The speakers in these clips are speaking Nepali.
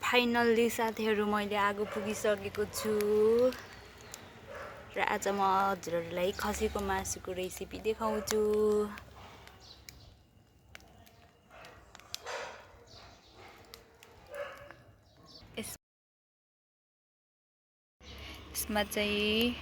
फाइनल्ली साथीहरू मैले आगो पुगिसकेको छु र आज म हजुरहरूलाई खसीको मासुको रेसिपी देखाउँछु। यसमा चाहिँ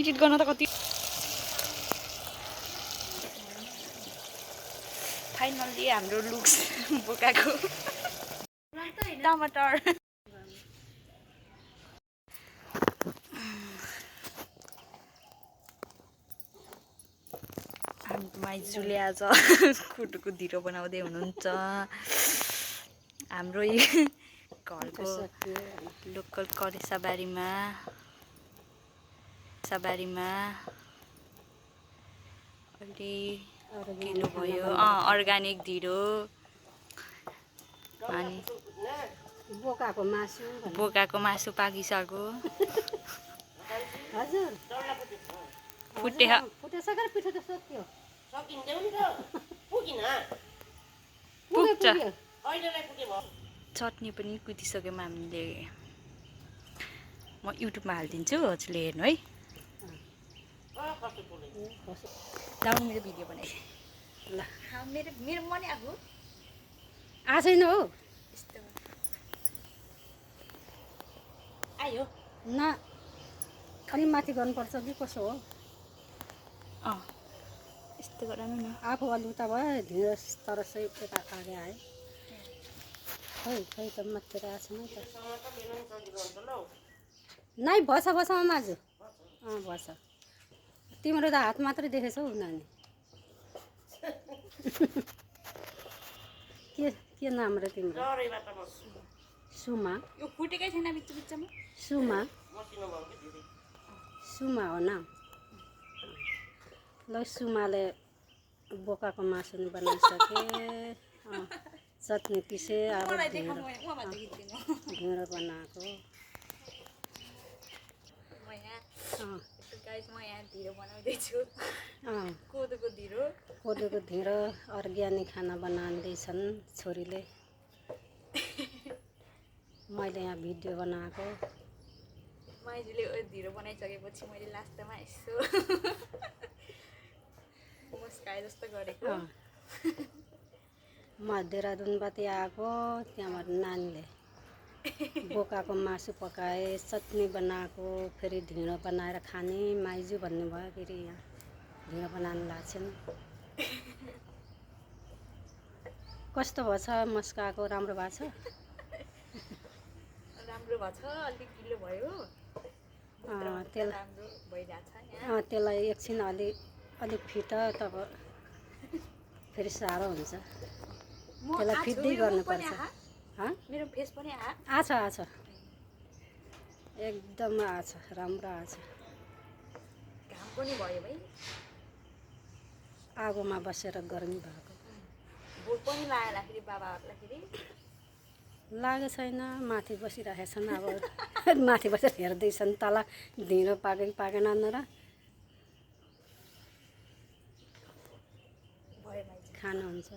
एडिट गर्न त कति फाइनल्ली हाम्रो लुक्स बोकाको टमाटर माइजूले आज खुटुको धिरो बनाउँदै हुनुहुन्छ। हाम्रो घरको लोकल करेसाबारीमा अलि किलो भयो अर्ग्यानिक धिरो अनि बोकाको मासु पाकिसक्यो। हजुर फुटेसक्यो पिठो त सक्यो सकिन्दैन नि त पुगिन पुग्छ अहिलेलाई पुगे भयो। चटनी पनि कुदिसक्यौँ हामीले। म युट्युबमा हालिदिन्छु हजुरले हेर्नु है। लाउनु मेरो भिडियो बनाइ ल मेरो मनी आगो छैन हो यस्तो आयो न अलि माथि गर्नुपर्छ कि कसो हो? यस्तो गराउनु न। आफू अलि उता भयो ढिँडो तर सही यता आगे आयो खै त माथि आएको छैन त नै बसा माजु बसा। तिम्रो त हात मात्रै देखेछौ नानी। के नाम र तिम्रो? सुमा। यो फुटेकै छैन बिचमा सुमा हो नाम। ल सुमाले बोकाको मासु बनाइसके चटनी पिसे अब ढिँडो बनाएको। म यहाँ धिरो बनाउँदैछु कोदोको ढिँडो अर्ग्यानिक खाना बनाउँदैछन् छोरीले। मैले यहाँ भिडियो बनाएको। माइजूले धिरो बनाइसकेपछि मैले लास्टमा यसो मुस्काए जस्तो गरेको। म देहरादुनबाट आएको त्यहाँबाट नानीले बोकाको मासु पकाए चटनी बनाएको फेरि ढिँडो बनाएर खाने माइजू भन्नुभयो। फेरि यहाँ ढिँडो बनाउनु लाग्छन्। कस्तो भएछ मस्काएको? राम्रो भएको छ? राम्रो भएको छ। अलिक गिलो भयो त्यसलाई एकछिन अलिक फिट तब फेरि साह्रो हुन्छ। त्यसलाई फिट्दै गर्नुपर्छ। मेरो फेस पनि आछ एकदम आछ राम्रो आछ। घाम पनि भयो भाइ। आगोमा बसेर गर्मी भएको भोक पनि लाग्दाखेरि बाबाहरूलाई फेरि लागेको छैन। माथि बसिरहेका छन्। अब माथि बसेर हेर्दैछन् तल ढिँडो पाके कि पाकेन र खानुहुन्छ।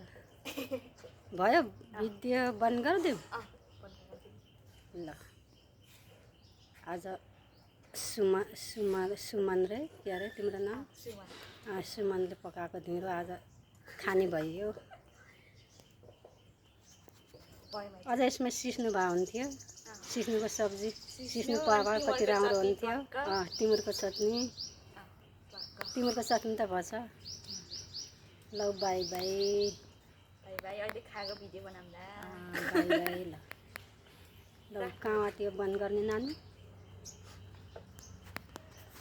भयो भिडियो बन्द गरिदिउँ ल। आज सुमन रे के अरे तिम्रो नाम? सुमनले पकाएको ढिँडो आज खाने भइयो। अझ यसमा सिस्नु भए हुन्थ्यो। सिस्नुको सब्जी सिस्नु पावा कति राम्रो हुन्थ्यो। तिमुरको चटनी त भएछ। ल बाई बाई। अहिले खाएको भिडियो बनाउँदा बाई बाई। ल कहाँ त्यो बन्द गर्ने नानी?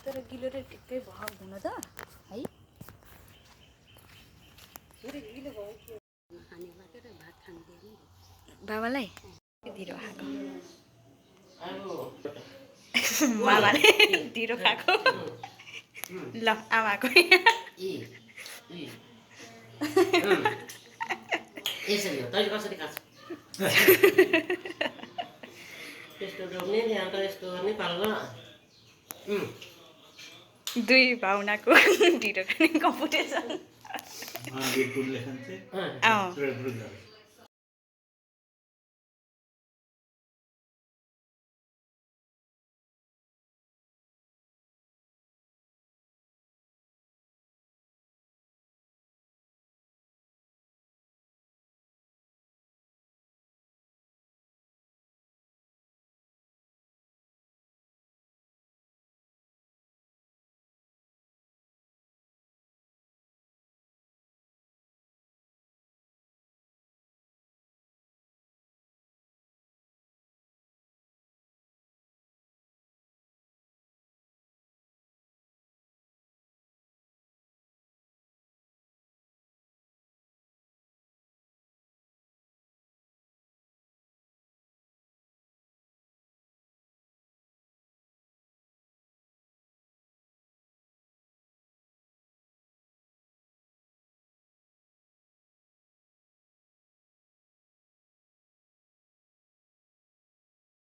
तर गिलो र टिक्कै भयो हुन त है। बाबालाई धिरो खाएको मामाले ढिँडो खाएको ल आमाको यसरी हो तैँले कसरी खान्छ यस्तो डोब्ने नि अन्त यस्तो गर्ने पाल्न दुई भाउनाको ढिँडो खाने कम्पिटिसन